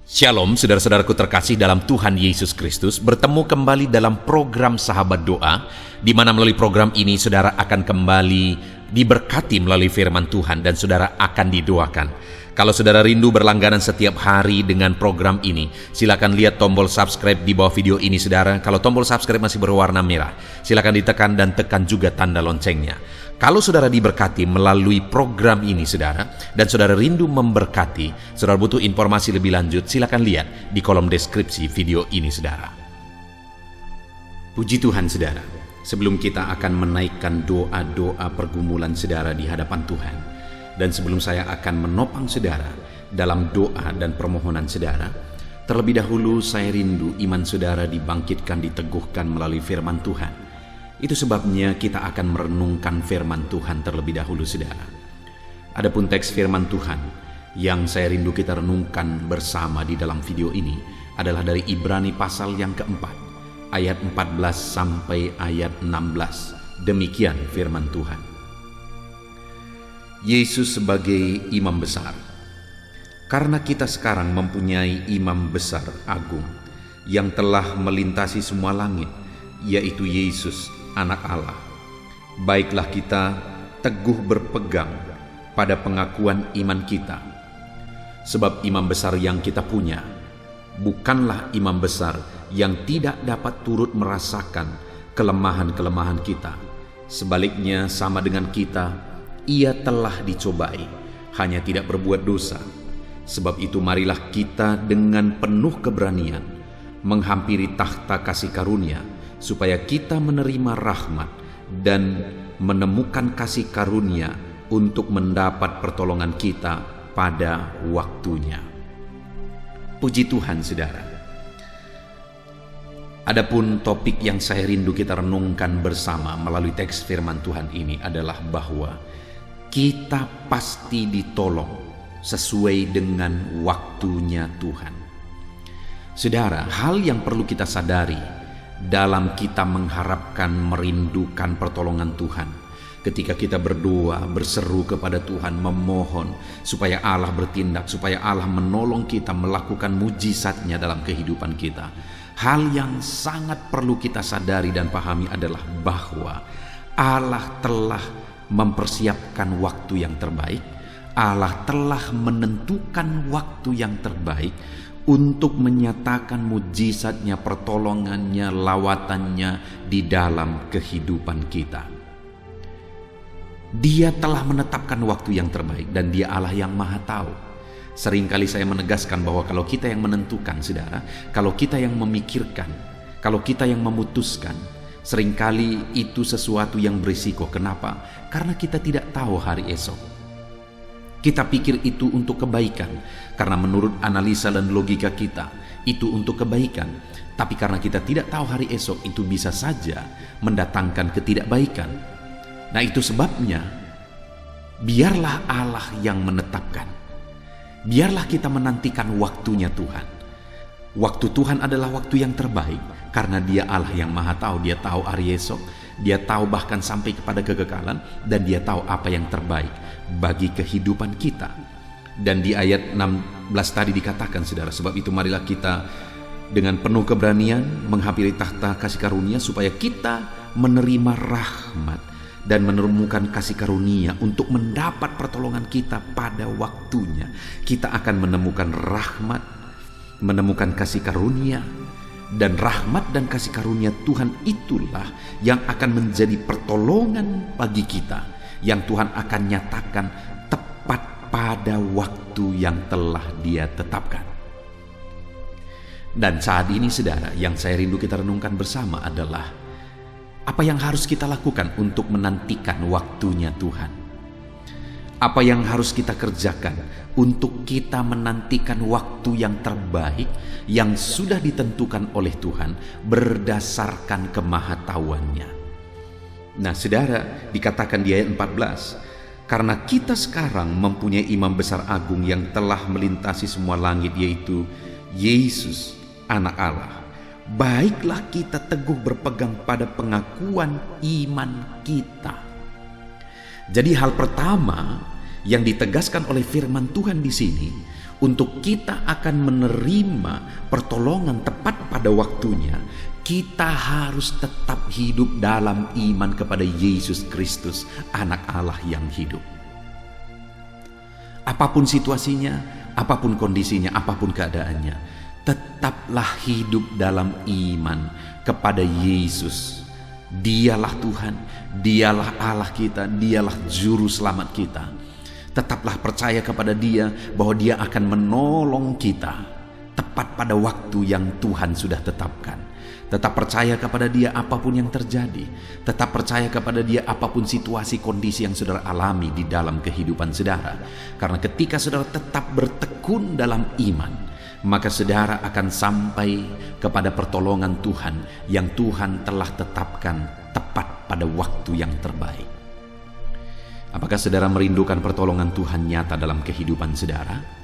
Shalom, saudara-saudaraku terkasih dalam Tuhan Yesus Kristus. Bertemu kembali dalam program Sahabat Doa, di mana melalui program ini saudara akan kembali diberkati melalui firman Tuhan dan saudara akan didoakan. Kalau saudara rindu berlangganan setiap hari dengan program ini, silakan lihat tombol subscribe di bawah video ini saudara. Kalau tombol subscribe masih berwarna merah, silakan ditekan dan tekan juga tanda loncengnya. Kalau saudara diberkati melalui program ini saudara, dan saudara rindu memberkati, saudara butuh informasi lebih lanjut, silakan lihat di kolom deskripsi video ini saudara. Puji Tuhan saudara, sebelum kita akan menaikkan doa-doa pergumulan saudara di hadapan Tuhan, dan sebelum saya akan menopang saudara dalam doa dan permohonan saudara, terlebih dahulu saya rindu iman saudara dibangkitkan, diteguhkan melalui firman Tuhan. Itu sebabnya kita akan merenungkan firman Tuhan terlebih dahulu saudara. Adapun teks firman Tuhan yang saya rindu kita renungkan bersama di dalam video ini adalah dari Ibrani pasal yang keempat, ayat 14 sampai ayat 16. Demikian firman Tuhan. Yesus sebagai imam besar. Karena kita sekarang mempunyai imam besar agung yang telah melintasi semua langit, yaitu Yesus, Anak Allah. Baiklah kita teguh berpegang pada pengakuan iman kita. Sebab imam besar yang kita punya bukanlah imam besar yang tidak dapat turut merasakan kelemahan-kelemahan kita. Sebaliknya sama dengan kita, ia telah dicobai, hanya tidak berbuat dosa. Sebab itu marilah kita dengan penuh keberanian menghampiri takhta kasih karunia, supaya kita menerima rahmat dan menemukan kasih karunia untuk mendapat pertolongan kita pada waktunya. Puji Tuhan saudara. Adapun topik yang saya rindu kita renungkan bersama melalui teks firman Tuhan ini adalah bahwa kita pasti ditolong sesuai dengan waktunya Tuhan. Saudara, hal yang perlu kita sadari dalam kita mengharapkan, merindukan pertolongan Tuhan, ketika kita berdoa, berseru kepada Tuhan, memohon supaya Allah bertindak, supaya Allah menolong kita melakukan mujizatnya dalam kehidupan kita. Hal yang sangat perlu kita sadari dan pahami adalah bahwa Allah telah mempersiapkan waktu yang terbaik. Allah telah menentukan waktu yang terbaik untuk menyatakan mujizatnya, pertolongannya, lawatannya di dalam kehidupan kita. Dia telah menetapkan waktu yang terbaik dan Dia Allah yang Maha Tahu. Seringkali saya menegaskan bahwa kalau kita yang menentukan, saudara, kalau kita yang memikirkan, kalau kita yang memutuskan, seringkali itu sesuatu yang berisiko. Kenapa? Karena kita tidak tahu hari esok. Kita pikir itu untuk kebaikan, karena menurut analisa dan logika kita, itu untuk kebaikan. Tapi karena kita tidak tahu hari esok, itu bisa saja mendatangkan ketidakbaikan. Nah itu sebabnya, biarlah Allah yang menetapkan. Biarlah kita menantikan waktunya Tuhan. Waktu Tuhan adalah waktu yang terbaik, karena Dia Allah yang Maha Tahu. Dia tahu hari esok, Dia tahu bahkan sampai kepada kekekalan, dan Dia tahu apa yang terbaik bagi kehidupan kita. Dan di ayat 16 tadi dikatakan saudara, sebab itu marilah kita dengan penuh keberanian menghampiri takhta kasih karunia, supaya kita menerima rahmat dan menemukan kasih karunia untuk mendapat pertolongan kita pada waktunya. Kita akan menemukan rahmat, menemukan kasih karunia, dan rahmat dan kasih karunia Tuhan itulah yang akan menjadi pertolongan bagi kita, yang Tuhan akan nyatakan tepat pada waktu yang telah Dia tetapkan. Dan saat ini saudara, yang saya rindu kita renungkan bersama adalah apa yang harus kita lakukan untuk menantikan waktunya Tuhan. Apa yang harus kita kerjakan untuk kita menantikan waktu yang terbaik yang sudah ditentukan oleh Tuhan berdasarkan kemahatauannya. Nah saudara, dikatakan di ayat 14, karena kita sekarang mempunyai imam besar agung yang telah melintasi semua langit, yaitu Yesus, Anak Allah. Baiklah kita teguh berpegang pada pengakuan iman kita. Jadi hal pertama yang ditegaskan oleh firman Tuhan di sini untuk kita akan menerima pertolongan tepat pada waktunya, kita harus tetap hidup dalam iman kepada Yesus Kristus, Anak Allah yang hidup. Apapun situasinya, apapun kondisinya, apapun keadaannya, tetaplah hidup dalam iman kepada Yesus. Dialah Tuhan, dialah Allah kita, dialah juru selamat kita. Tetaplah percaya kepada Dia bahwa Dia akan menolong kita tepat pada waktu yang Tuhan sudah tetapkan. Tetap percaya kepada Dia apapun yang terjadi. Tetap percaya kepada Dia apapun situasi kondisi yang saudara alami di dalam kehidupan saudara. Karena ketika saudara tetap bertekun dalam iman, maka saudara akan sampai kepada pertolongan Tuhan yang Tuhan telah tetapkan tepat pada waktu yang terbaik. Apakah saudara merindukan pertolongan Tuhan nyata dalam kehidupan saudara?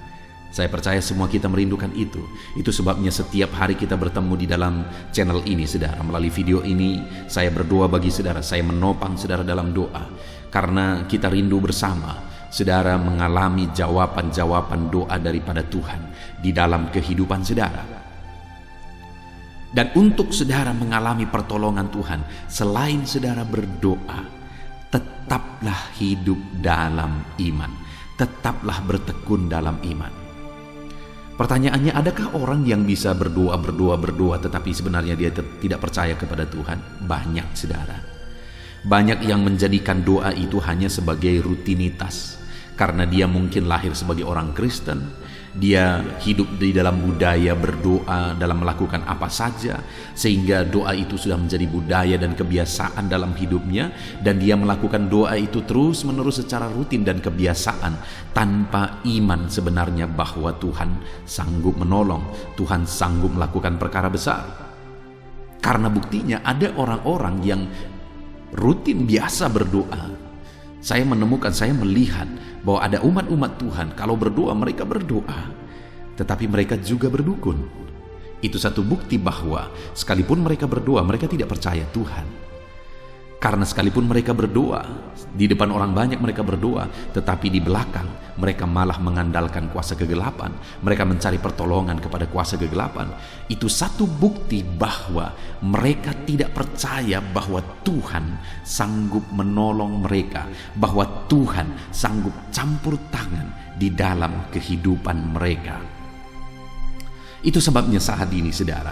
Saya percaya semua kita merindukan itu. Itu sebabnya setiap hari kita bertemu di dalam channel ini, saudara. Melalui video ini, saya berdoa bagi saudara. Saya menopang saudara dalam doa. Karena kita rindu bersama, saudara mengalami jawaban-jawaban doa daripada Tuhan di dalam kehidupan saudara. Dan untuk saudara mengalami pertolongan Tuhan, selain saudara berdoa, tetaplah hidup dalam iman. Tetaplah bertekun dalam iman. Pertanyaannya, adakah orang yang bisa berdoa tetapi sebenarnya dia tidak percaya kepada Tuhan? Banyak, saudara. Banyak yang menjadikan doa itu hanya sebagai rutinitas. Karena dia mungkin lahir sebagai orang Kristen, dia hidup di dalam budaya berdoa dalam melakukan apa saja, sehingga doa itu sudah menjadi budaya dan kebiasaan dalam hidupnya, dan dia melakukan doa itu terus menerus secara rutin dan kebiasaan tanpa iman sebenarnya bahwa Tuhan sanggup menolong, Tuhan sanggup melakukan perkara besar. Karena buktinya ada orang-orang yang rutin biasa berdoa. Saya menemukan, saya melihat bahwa ada umat-umat Tuhan, kalau berdoa mereka berdoa, tetapi mereka juga berdukun. Itu satu bukti bahwa sekalipun mereka berdoa, mereka tidak percaya Tuhan. Karena sekalipun mereka berdoa, di depan orang banyak mereka berdoa, tetapi di belakang mereka malah mengandalkan kuasa kegelapan. Mereka mencari pertolongan kepada kuasa kegelapan. Itu satu bukti bahwa mereka tidak percaya bahwa Tuhan sanggup menolong mereka, bahwa Tuhan sanggup campur tangan di dalam kehidupan mereka. Itu sebabnya saat ini, saudara,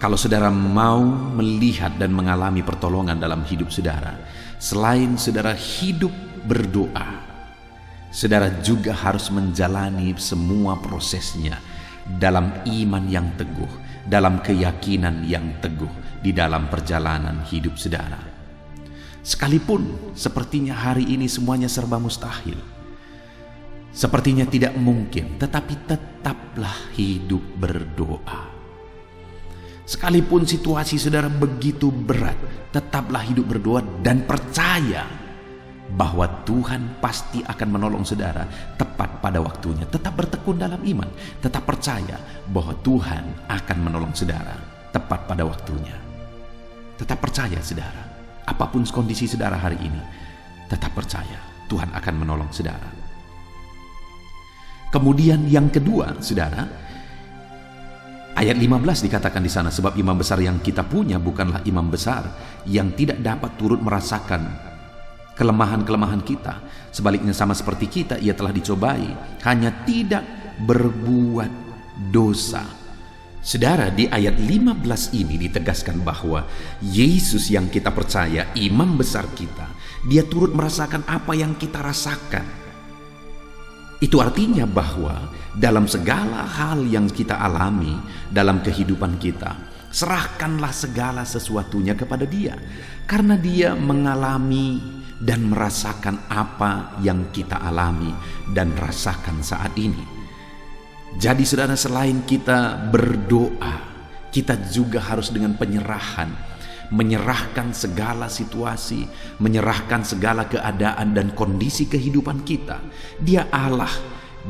kalau saudara mau melihat dan mengalami pertolongan dalam hidup saudara, selain saudara hidup berdoa, saudara juga harus menjalani semua prosesnya dalam iman yang teguh, dalam keyakinan yang teguh di dalam perjalanan hidup saudara. Sekalipun sepertinya hari ini semuanya serba mustahil, sepertinya tidak mungkin, tetapi tetaplah hidup berdoa. Sekalipun situasi saudara begitu berat, tetaplah hidup berdoa dan percaya bahwa Tuhan pasti akan menolong saudara tepat pada waktunya. Tetap bertekun dalam iman, tetap percaya bahwa Tuhan akan menolong saudara tepat pada waktunya. Tetap percaya, saudara. Apapun kondisi saudara hari ini, tetap percaya Tuhan akan menolong saudara. Kemudian yang kedua, saudara, ayat 15 dikatakan di sana, sebab imam besar yang kita punya bukanlah imam besar yang tidak dapat turut merasakan kelemahan-kelemahan kita. Sebaliknya sama seperti kita, ia telah dicobai, hanya tidak berbuat dosa. Saudara, di ayat 15 ini ditegaskan bahwa Yesus yang kita percaya, imam besar kita, dia turut merasakan apa yang kita rasakan. Itu artinya bahwa dalam segala hal yang kita alami dalam kehidupan kita, serahkanlah segala sesuatunya kepada Dia, karena Dia mengalami dan merasakan apa yang kita alami dan rasakan saat ini. Jadi saudara, selain kita berdoa, kita juga harus dengan penyerahan, menyerahkan segala situasi, menyerahkan segala keadaan dan kondisi kehidupan kita. Dia Allah,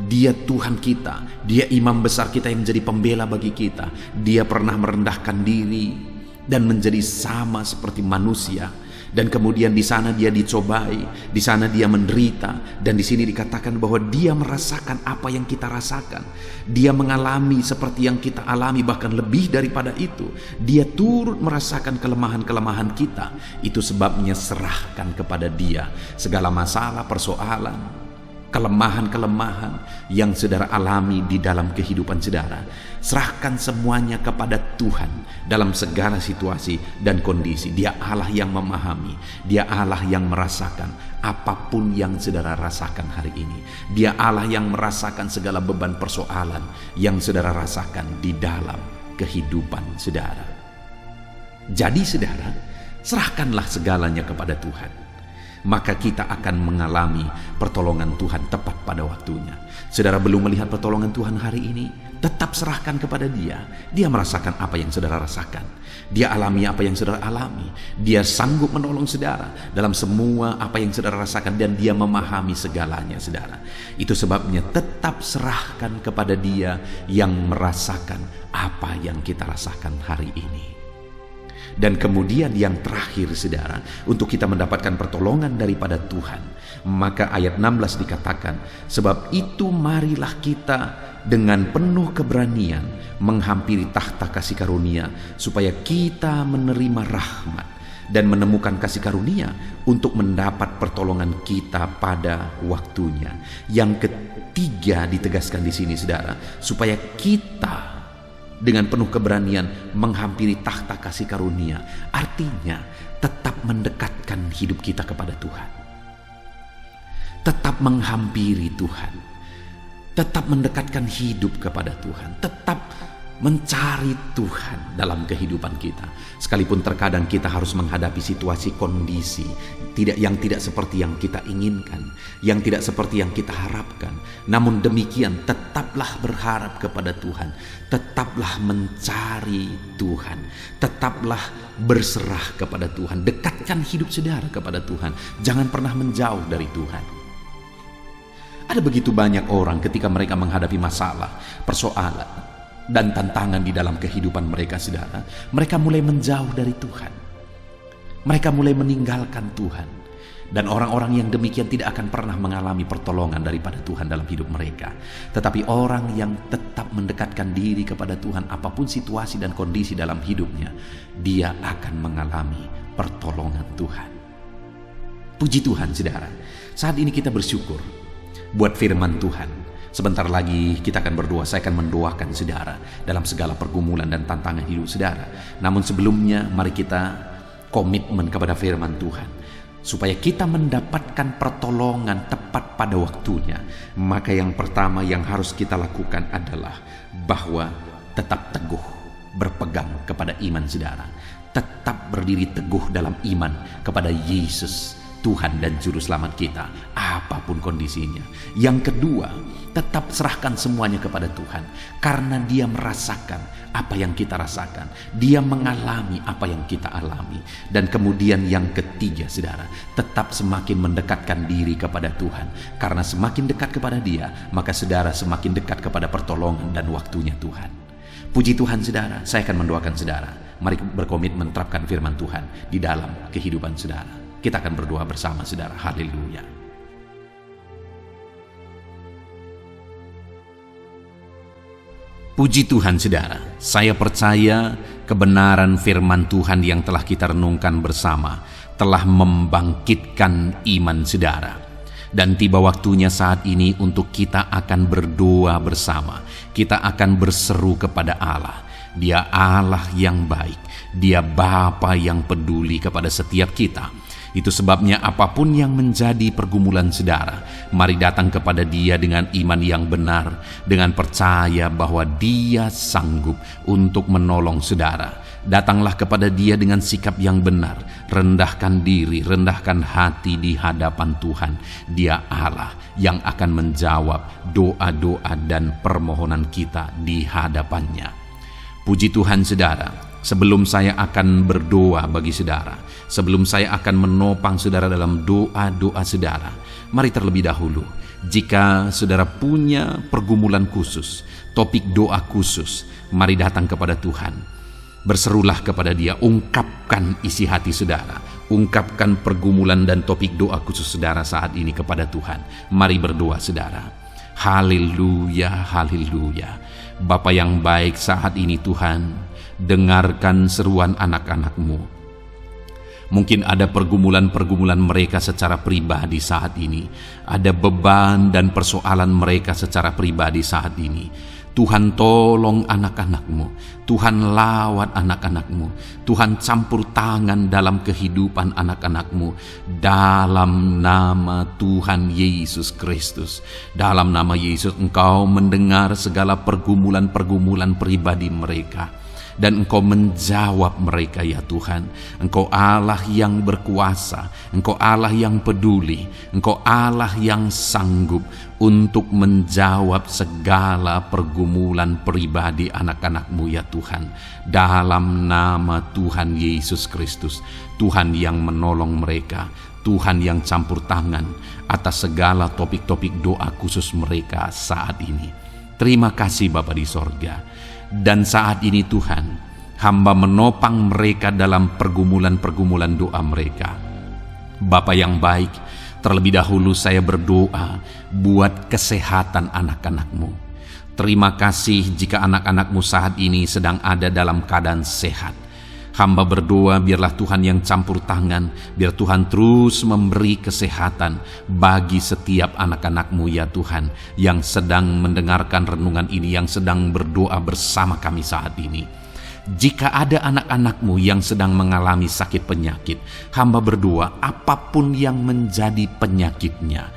Dia Tuhan kita, Dia imam besar kita yang menjadi pembela bagi kita. Dia pernah merendahkan diri dan menjadi sama seperti manusia, Dan kemudian di sana dia dicobai, di sana dia menderita, dan di sini dikatakan bahwa dia merasakan apa yang kita rasakan. Dia mengalami seperti yang kita alami, bahkan lebih daripada itu. Dia turut merasakan kelemahan-kelemahan kita. Itu sebabnya serahkan kepada dia segala masalah, persoalan, kelemahan-kelemahan yang saudara alami di dalam kehidupan saudara. Serahkan semuanya kepada Tuhan dalam segala situasi dan kondisi. Dia Allah yang memahami, Dia Allah yang merasakan apapun yang saudara rasakan hari ini. Dia Allah yang merasakan segala beban persoalan yang saudara rasakan di dalam kehidupan saudara. Jadi saudara, serahkanlah segalanya kepada Tuhan, maka kita akan mengalami pertolongan Tuhan tepat pada waktunya. Saudara belum melihat pertolongan Tuhan hari ini, tetap serahkan kepada Dia. Dia merasakan apa yang saudara rasakan, Dia alami apa yang saudara alami. Dia sanggup menolong saudara dalam semua apa yang saudara rasakan, dan Dia memahami segalanya saudara. Itu sebabnya tetap serahkan kepada Dia yang merasakan apa yang kita rasakan hari ini. Dan kemudian yang terakhir saudara, untuk kita mendapatkan pertolongan daripada Tuhan, maka ayat 16 dikatakan, sebab itu marilah kita dengan penuh keberanian menghampiri tahta kasih karunia, supaya kita menerima rahmat dan menemukan kasih karunia untuk mendapat pertolongan kita pada waktunya. Yang ketiga ditegaskan di sini saudara, supaya kita dengan penuh keberanian menghampiri tahta kasih karunia. Artinya tetap mendekatkan hidup kita kepada Tuhan, tetap menghampiri Tuhan, tetap mendekatkan hidup kepada Tuhan, tetap mencari Tuhan dalam kehidupan kita. Sekalipun terkadang kita harus menghadapi situasi kondisi yang tidak seperti yang kita inginkan, yang tidak seperti yang kita harapkan. Namun demikian tetaplah berharap kepada Tuhan, tetaplah mencari Tuhan, tetaplah berserah kepada Tuhan. Dekatkan hidup saudara kepada Tuhan, jangan pernah menjauh dari Tuhan. Ada begitu banyak orang ketika mereka menghadapi masalah, persoalan, dan tantangan di dalam kehidupan mereka saudara, mereka mulai menjauh dari Tuhan, mereka mulai meninggalkan Tuhan. Dan orang-orang yang demikian tidak akan pernah mengalami pertolongan daripada Tuhan dalam hidup mereka. Tetapi orang yang tetap mendekatkan diri kepada Tuhan, apapun situasi dan kondisi dalam hidupnya, dia akan mengalami pertolongan Tuhan. Puji Tuhan saudara, saat ini kita bersyukur buat firman Tuhan. Sebentar lagi kita akan berdoa. Saya akan mendoakan saudara dalam segala pergumulan dan tantangan hidup saudara. Namun sebelumnya mari kita komitmen kepada firman Tuhan, supaya kita mendapatkan pertolongan tepat pada waktunya. Maka yang pertama yang harus kita lakukan adalah bahwa tetap teguh berpegang kepada iman saudara. Tetap berdiri teguh dalam iman kepada Yesus, Tuhan dan Juru Selamat kita, apapun kondisinya. Yang kedua, tetap serahkan semuanya kepada Tuhan, karena Dia merasakan apa yang kita rasakan, Dia mengalami apa yang kita alami. Dan kemudian yang ketiga saudara, tetap semakin mendekatkan diri kepada Tuhan, karena semakin dekat kepada Dia, maka saudara semakin dekat kepada pertolongan dan waktunya Tuhan. Puji Tuhan saudara, saya akan mendoakan saudara. Mari berkomitmen menerapkan firman Tuhan di dalam kehidupan saudara. Kita akan berdoa bersama saudara. Haleluya. Puji Tuhan saudara, saya percaya kebenaran firman Tuhan yang telah kita renungkan bersama telah membangkitkan iman saudara. Dan tiba waktunya saat ini untuk kita akan berdoa bersama. Kita akan berseru kepada Allah. Dia Allah yang baik, Dia Bapa yang peduli kepada setiap kita. Itu sebabnya apapun yang menjadi pergumulan saudara, mari datang kepada Dia dengan iman yang benar, dengan percaya bahwa Dia sanggup untuk menolong saudara. Datanglah kepada Dia dengan sikap yang benar, rendahkan diri, rendahkan hati di hadapan Tuhan. Dia Allah yang akan menjawab doa-doa dan permohonan kita di hadapannya. Puji Tuhan saudara. Sebelum saya akan berdoa bagi saudara, sebelum saya akan menopang saudara dalam doa-doa saudara, mari terlebih dahulu, jika saudara punya pergumulan khusus, topik doa khusus, mari datang kepada Tuhan. Berserulah kepada Dia, ungkapkan isi hati saudara, ungkapkan pergumulan dan topik doa khusus saudara saat ini kepada Tuhan. Mari berdoa saudara. Haleluya, haleluya. Bapa yang baik, saat ini Tuhan, dengarkan seruan anak-anak-Mu. Mungkin ada pergumulan-pergumulan mereka secara pribadi saat ini. Ada beban dan persoalan mereka secara pribadi saat ini. Tuhan tolong anak-anak-Mu. Tuhan lawat anak-anak-Mu. Tuhan campur tangan dalam kehidupan anak-anak-Mu. Dalam nama Tuhan Yesus Kristus. Dalam nama Yesus Engkau mendengar segala pergumulan-pergumulan pribadi mereka. Dan Engkau menjawab mereka ya Tuhan. Engkau Allah yang berkuasa, Engkau Allah yang peduli, Engkau Allah yang sanggup untuk menjawab segala pergumulan pribadi anak-anak-Mu ya Tuhan. Dalam nama Tuhan Yesus Kristus, Tuhan yang menolong mereka, Tuhan yang campur tangan atas segala topik-topik doa khusus mereka saat ini. Terima kasih Bapa di sorga. Dan saat ini Tuhan, hamba menopang mereka dalam pergumulan-pergumulan doa mereka. Bapa yang baik, terlebih dahulu saya berdoa buat kesehatan anak-anak-Mu. Terima kasih jika anak-anak-Mu saat ini sedang ada dalam keadaan sehat. Hamba berdoa biarlah Tuhan yang campur tangan, biar Tuhan terus memberi kesehatan bagi setiap anak-anak-Mu ya Tuhan, yang sedang mendengarkan renungan ini, yang sedang berdoa bersama kami saat ini. Jika ada anak-anak-Mu yang sedang mengalami sakit penyakit, hamba berdoa apapun yang menjadi penyakitnya,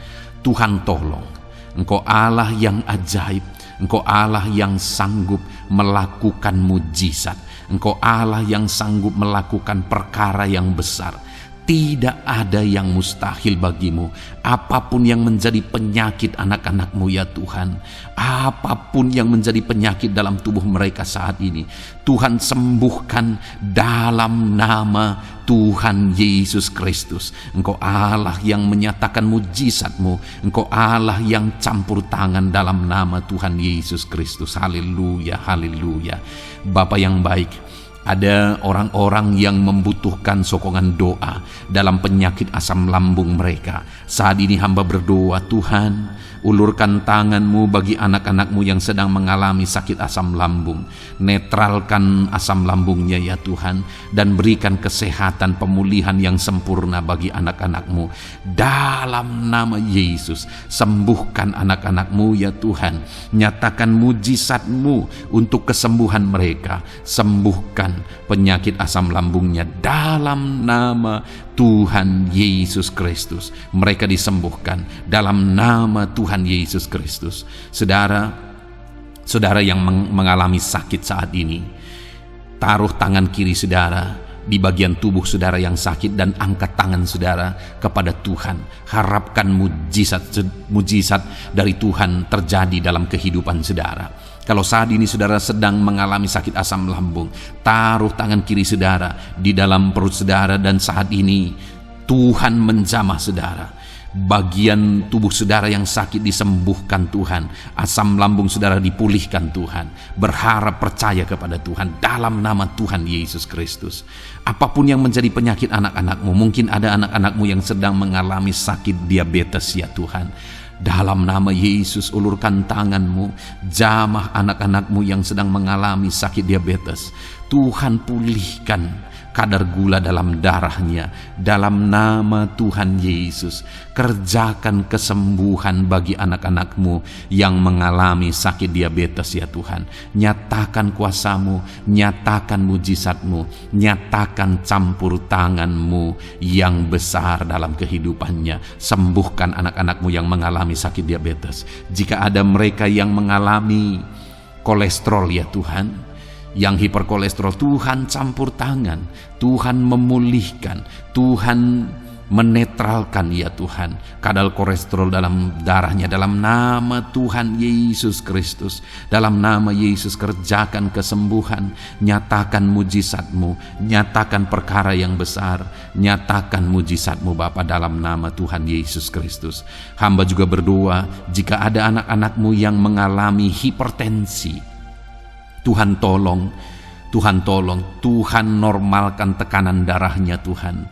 Tuhan tolong. Engkau Allah yang ajaib, Engkau Allah yang sanggup melakukan mujizat. Engkau Allah yang sanggup melakukan perkara yang besar. Tidak ada yang mustahil bagimu. Apapun yang menjadi penyakit anak-anak-Mu ya Tuhan, apapun yang menjadi penyakit dalam tubuh mereka saat ini, Tuhan sembuhkan dalam nama Tuhan Yesus Kristus. Engkau Allah yang menyatakan mujizat-Mu, Engkau Allah yang campur tangan dalam nama Tuhan Yesus Kristus. Haleluya, haleluya. Bapa yang baik, ada orang-orang yang membutuhkan sokongan doa dalam penyakit asam lambung mereka. Saat ini hamba berdoa, Tuhan, ulurkan tangan-Mu bagi anak-anak-Mu yang sedang mengalami sakit asam lambung. Netralkan asam lambungnya ya Tuhan, dan berikan kesehatan pemulihan yang sempurna bagi anak-anak-Mu. Dalam nama Yesus, sembuhkan anak-anak-Mu ya Tuhan. Nyatakan mujizat-Mu untuk kesembuhan mereka. Sembuhkan penyakit asam lambungnya dalam nama Tuhan Yesus Kristus. Mereka disembuhkan dalam nama Tuhan Yesus Kristus. Saudara yang mengalami sakit saat ini, taruh tangan kiri saudara di bagian tubuh saudara yang sakit dan angkat tangan saudara kepada Tuhan. Harapkan mujizat dari Tuhan terjadi dalam kehidupan saudara. Kalau saat ini saudara sedang mengalami sakit asam lambung, taruh tangan kiri saudara di dalam perut saudara, dan saat ini Tuhan menjamah saudara. Bagian tubuh saudara yang sakit disembuhkan Tuhan. Asam lambung saudara dipulihkan Tuhan. Berharap, percaya kepada Tuhan dalam nama Tuhan Yesus Kristus. Apapun yang menjadi penyakit anak-anak-Mu, mungkin ada anak-anak-Mu yang sedang mengalami sakit diabetes ya Tuhan. Dalam nama Yesus, ulurkan tangan-Mu, jamah anak-anak-Mu yang sedang mengalami sakit diabetes. Tuhan pulihkan kadar gula dalam darahnya. Dalam nama Tuhan Yesus, kerjakan kesembuhan bagi anak-anak-Mu yang mengalami sakit diabetes ya Tuhan. Nyatakan kuasa-Mu, nyatakan mujizat-Mu, nyatakan campur tangan-Mu yang besar dalam kehidupannya. Sembuhkan anak-anak-Mu yang mengalami sakit diabetes. Jika ada mereka yang mengalami kolesterol ya Tuhan, yang hiperkolesterol, Tuhan campur tangan, Tuhan memulihkan, Tuhan menetralkan ya Tuhan kadar kolesterol dalam darahnya. Dalam nama Tuhan Yesus Kristus, dalam nama Yesus, kerjakan kesembuhan, nyatakan mujizat-Mu, nyatakan perkara yang besar, nyatakan mujizat-Mu Bapa, dalam nama Tuhan Yesus Kristus. Hamba juga berdoa jika ada anak-anak-Mu yang mengalami hipertensi, Tuhan tolong, Tuhan tolong, Tuhan normalkan tekanan darahnya Tuhan.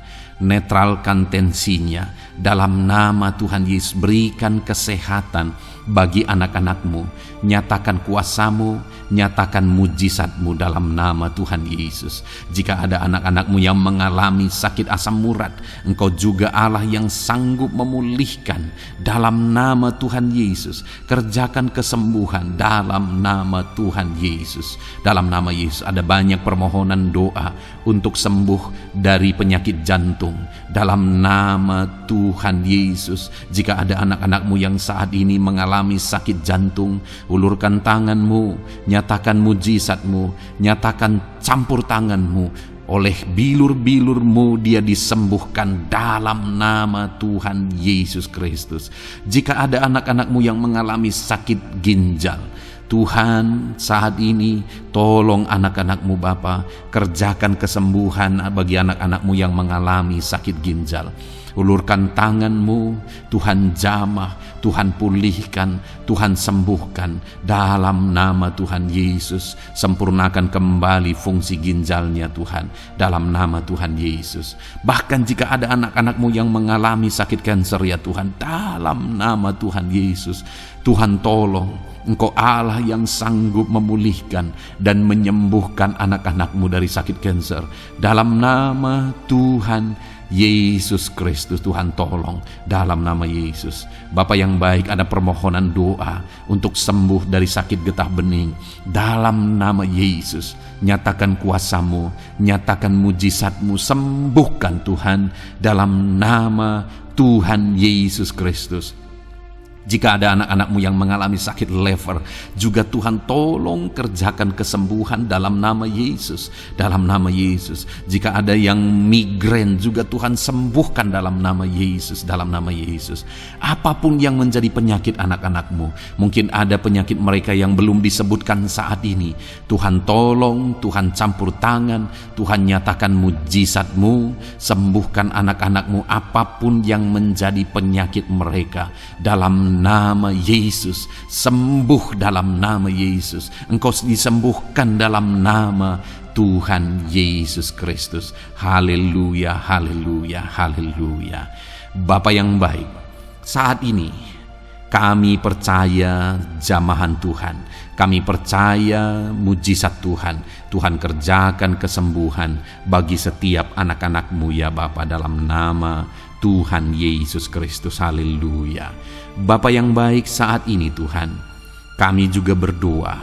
netralkan tensinya. Dalam nama Tuhan Yesus, berikan kesehatan bagi anak-anak-Mu. Nyatakan kuasa-Mu, nyatakan mujizat-Mu dalam nama Tuhan Yesus. Jika ada anak-anak-Mu yang mengalami sakit asam urat, Engkau juga Allah yang sanggup memulihkan. Dalam nama Tuhan Yesus, kerjakan kesembuhan dalam nama Tuhan Yesus. Dalam nama Yesus, ada banyak permohonan doa untuk sembuh dari penyakit jantung. Dalam nama Tuhan Yesus, jika ada anak-anak-Mu yang saat ini mengalami sakit jantung, ulurkan tangan-Mu, nyatakan mujizat-Mu, nyatakan campur tangan-Mu. Oleh bilur-bilur-Mu dia disembuhkan dalam nama Tuhan Yesus Kristus. Jika ada anak-anak-Mu yang mengalami sakit ginjal, Tuhan saat ini tolong anak-anak-Mu Bapa, kerjakan kesembuhan bagi anak-anak-Mu yang mengalami sakit ginjal. Ulurkan tangan-Mu, Tuhan jamah, Tuhan pulihkan, Tuhan sembuhkan dalam nama Tuhan Yesus. Sempurnakan kembali fungsi ginjalnya Tuhan dalam nama Tuhan Yesus. Bahkan jika ada anak-anak-Mu yang mengalami sakit kanker ya Tuhan, dalam nama Tuhan Yesus, Tuhan tolong. Engkau Allah yang sanggup memulihkan dan menyembuhkan anak-anak-Mu dari sakit kanker. Dalam nama Tuhan Yesus Kristus, Tuhan tolong dalam nama Yesus. Bapa yang baik, ada permohonan doa untuk sembuh dari sakit getah bening. Dalam nama Yesus, nyatakan kuasa-Mu, nyatakan mujizat-Mu, sembuhkan Tuhan dalam nama Tuhan Yesus Kristus. Jika ada anak-anak-Mu yang mengalami sakit lever, juga Tuhan tolong kerjakan kesembuhan dalam nama Yesus. Dalam nama Yesus. Jika ada yang migrain, juga Tuhan sembuhkan dalam nama Yesus. Dalam nama Yesus. Apapun yang menjadi penyakit anak-anak-Mu, mungkin ada penyakit mereka yang belum disebutkan saat ini, Tuhan tolong, Tuhan campur tangan, Tuhan nyatakan mujizat-Mu, sembuhkan anak-anak-Mu apapun yang menjadi penyakit mereka. Dalam nama Yesus, sembuh dalam nama Yesus. Engkau disembuhkan dalam nama Tuhan Yesus Kristus. Haleluya, haleluya, haleluya. Bapa yang baik, saat ini kami percaya jamahan Tuhan, kami percaya mujizat Tuhan. Tuhan kerjakan kesembuhan bagi setiap anak-anak-Mu ya Bapa, dalam nama Tuhan Yesus Kristus. Haleluya. Bapa yang baik, saat ini Tuhan, kami juga berdoa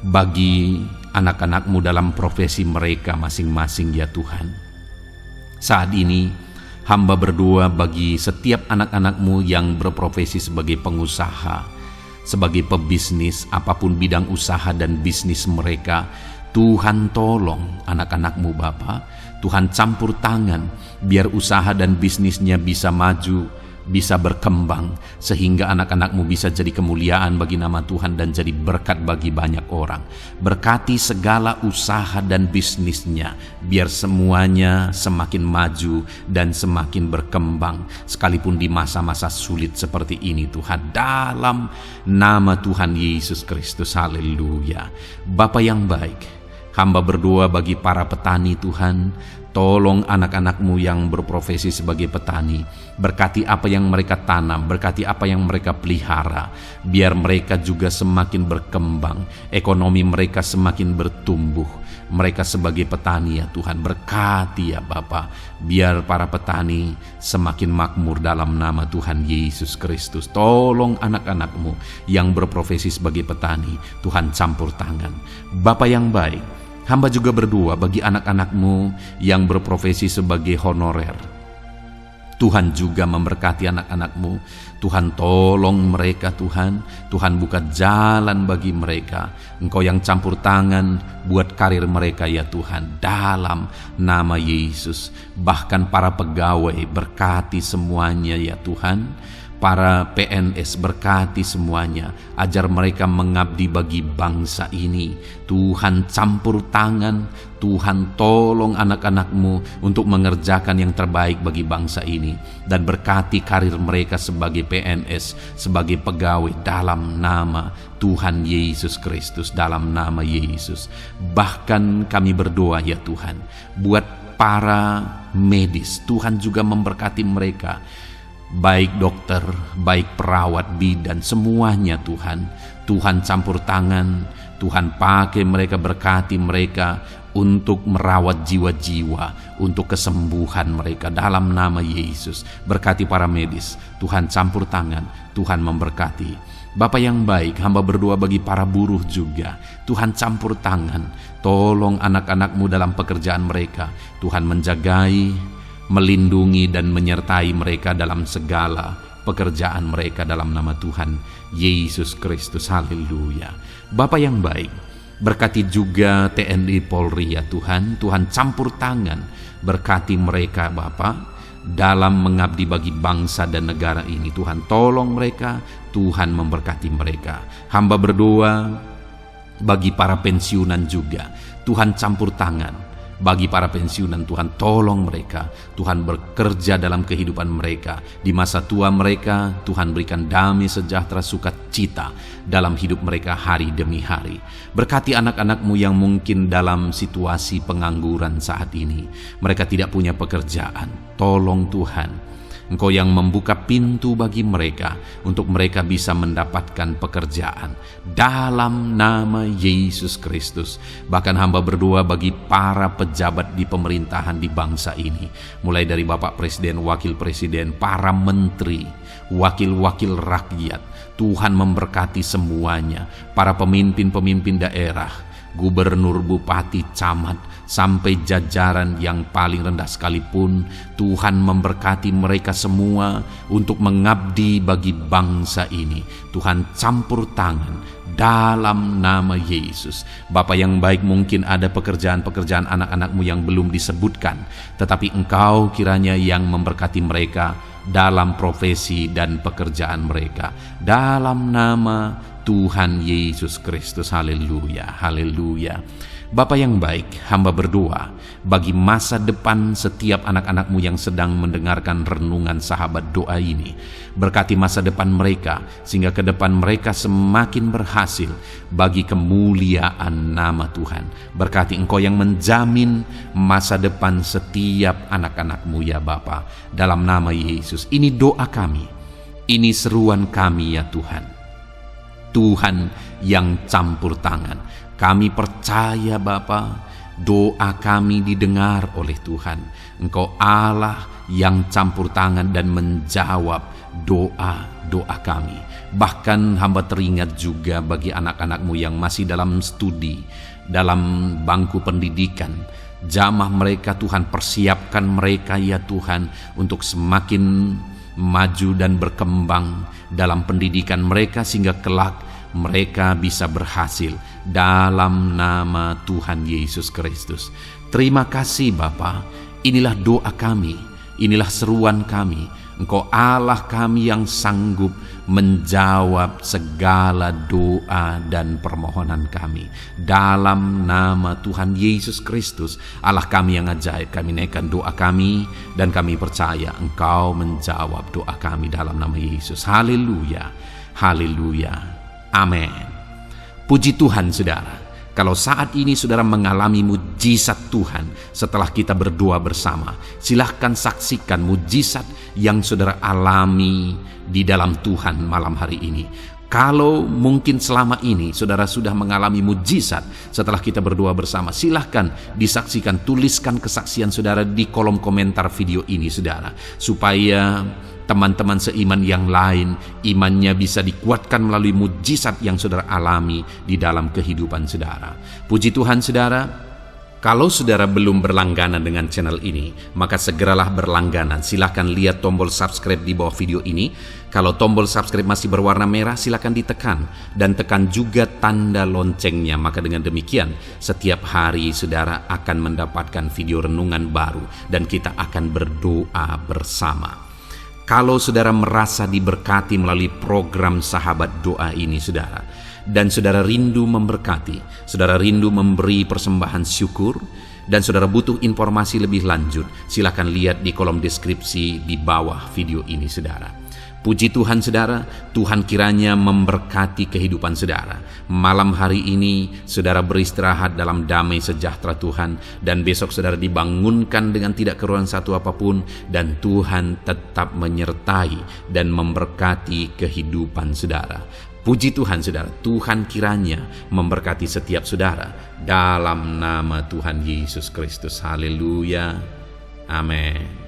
bagi anak-anak-Mu dalam profesi mereka masing-masing ya Tuhan. Saat ini hamba berdoa bagi setiap anak-anak-Mu yang berprofesi sebagai pengusaha, sebagai pebisnis, apapun bidang usaha dan bisnis mereka. Tuhan tolong anak-anak-Mu Bapa, Tuhan campur tangan biar usaha dan bisnisnya bisa maju, bisa berkembang, sehingga anak-anak-Mu bisa jadi kemuliaan bagi nama Tuhan dan jadi berkat bagi banyak orang. Berkati segala usaha dan bisnisnya, biar semuanya semakin maju dan semakin berkembang, sekalipun di masa-masa sulit seperti ini Tuhan, dalam nama Tuhan Yesus Kristus. Haleluya. Bapa yang baik, hamba berdoa bagi para petani Tuhan. Tolong anak-anak-Mu yang berprofesi sebagai petani, berkati apa yang mereka tanam, berkati apa yang mereka pelihara, biar mereka juga semakin berkembang, ekonomi mereka semakin bertumbuh. Mereka sebagai petani ya Tuhan, berkati ya Bapa, biar para petani semakin makmur dalam nama Tuhan Yesus Kristus. Tolong anak-anak-Mu yang berprofesi sebagai petani, Tuhan campur tangan. Bapa yang baik, hamba juga berdoa bagi anak-anak-Mu yang berprofesi sebagai honorer. Tuhan juga memberkati anak-anak-Mu. Tuhan tolong mereka Tuhan. Tuhan buka jalan bagi mereka. Engkau yang campur tangan buat karir mereka ya Tuhan, dalam nama Yesus. Bahkan para pegawai, berkati semuanya ya Tuhan. Para PNS, berkati semuanya, ajar mereka mengabdi bagi bangsa ini. Tuhan campur tangan, Tuhan tolong anak-anak-Mu untuk mengerjakan yang terbaik bagi bangsa ini. Dan berkati karir mereka sebagai PNS, sebagai pegawai, dalam nama Tuhan Yesus Kristus, dalam nama Yesus. Bahkan kami berdoa ya Tuhan, buat para medis, Tuhan juga memberkati mereka, baik dokter, baik perawat, bidan, semuanya Tuhan. Tuhan campur tangan, Tuhan pakai mereka, berkati mereka untuk merawat jiwa-jiwa, untuk kesembuhan mereka dalam nama Yesus. Berkati para medis, Tuhan campur tangan, Tuhan memberkati. Bapa yang baik, hamba berdoa bagi para buruh juga. Tuhan campur tangan, tolong anak-anak-Mu dalam pekerjaan mereka. Tuhan menjagai, melindungi dan menyertai mereka dalam segala pekerjaan mereka dalam nama Tuhan Yesus Kristus. Haleluya. Bapa yang baik, berkati juga TNI Polri ya Tuhan. Tuhan campur tangan, berkati mereka Bapa dalam mengabdi bagi bangsa dan negara ini. Tuhan tolong mereka, Tuhan memberkati mereka. Hamba berdoa bagi para pensiunan juga. Tuhan campur tangan bagi para pensiunan, Tuhan tolong mereka. Tuhan bekerja dalam kehidupan mereka. Di masa tua mereka, Tuhan berikan damai sejahtera sukacita dalam hidup mereka hari demi hari. Berkati anak-anak-Mu yang mungkin dalam situasi pengangguran saat ini. Mereka tidak punya pekerjaan. Tolong Tuhan, Engkau yang membuka pintu bagi mereka untuk mereka bisa mendapatkan pekerjaan dalam nama Yesus Kristus. Bahkan hamba berdoa bagi para pejabat di pemerintahan di bangsa ini, mulai dari Bapak Presiden, Wakil Presiden, para menteri, wakil-wakil rakyat. Tuhan memberkati semuanya, para pemimpin-pemimpin daerah, gubernur, bupati, camat, sampai jajaran yang paling rendah sekalipun. Tuhan memberkati mereka semua untuk mengabdi bagi bangsa ini. Tuhan campur tangan dalam nama Yesus. Bapa yang baik, mungkin ada pekerjaan-pekerjaan anak-anak-Mu yang belum disebutkan, tetapi Engkau kiranya yang memberkati mereka dalam profesi dan pekerjaan mereka dalam nama Tuhan Yesus Kristus. Haleluya, haleluya. Bapa yang baik, hamba berdoa bagi masa depan setiap anak-anak-Mu yang sedang mendengarkan renungan sahabat doa ini. Berkati masa depan mereka, sehingga ke depan mereka semakin berhasil bagi kemuliaan nama Tuhan. Berkati Engkau yang menjamin masa depan setiap anak-anak-Mu ya Bapa. Dalam nama Yesus, ini doa kami, ini seruan kami ya Tuhan. Tuhan yang campur tangan. Kami percaya Bapa, doa kami didengar oleh Tuhan. Engkau Allah yang campur tangan dan menjawab doa-doa kami. Bahkan hamba teringat juga bagi anak-anak-Mu yang masih dalam studi, dalam bangku pendidikan. Jamah mereka Tuhan, persiapkan mereka ya Tuhan untuk semakin maju dan berkembang dalam pendidikan mereka, sehingga kelak mereka bisa berhasil dalam nama Tuhan Yesus Kristus. Terima kasih Bapa. Inilah doa kami, inilah seruan kami. Engkau Allah kami yang sanggup menjawab segala doa dan permohonan kami. Dalam nama Tuhan Yesus Kristus, Allah kami yang ajaib, kami naikkan doa kami dan kami percaya Engkau menjawab doa kami dalam nama Yesus. Haleluya, haleluya. Amin. Puji Tuhan saudara, kalau saat ini saudara mengalami mujizat Tuhan setelah kita berdoa bersama, silahkan saksikan mujizat yang saudara alami di dalam Tuhan malam hari ini. Kalau mungkin selama ini saudara sudah mengalami mujizat setelah kita berdoa bersama, silahkan disaksikan, tuliskan kesaksian saudara di kolom komentar video ini saudara, supaya teman-teman seiman yang lain imannya bisa dikuatkan melalui mujizat yang saudara alami di dalam kehidupan saudara. Puji Tuhan saudara, kalau saudara belum berlangganan dengan channel ini, maka segeralah berlangganan. Silahkan lihat tombol subscribe di bawah video ini. Kalau tombol subscribe masih berwarna merah, silahkan ditekan dan tekan juga tanda loncengnya. Maka dengan demikian setiap hari saudara akan mendapatkan video renungan baru dan kita akan berdoa bersama. Kalau saudara merasa diberkati melalui program sahabat doa ini saudara, dan saudara rindu memberkati, saudara rindu memberi persembahan syukur, dan saudara butuh informasi lebih lanjut, silakan lihat di kolom deskripsi di bawah video ini saudara. Puji Tuhan saudara, Tuhan kiranya memberkati kehidupan saudara. Malam hari ini saudara beristirahat dalam damai sejahtera Tuhan, dan besok saudara dibangunkan dengan tidak kekurangan satu apapun, dan Tuhan tetap menyertai dan memberkati kehidupan saudara. Puji Tuhan saudara, Tuhan kiranya memberkati setiap saudara dalam nama Tuhan Yesus Kristus. Haleluya. Amin.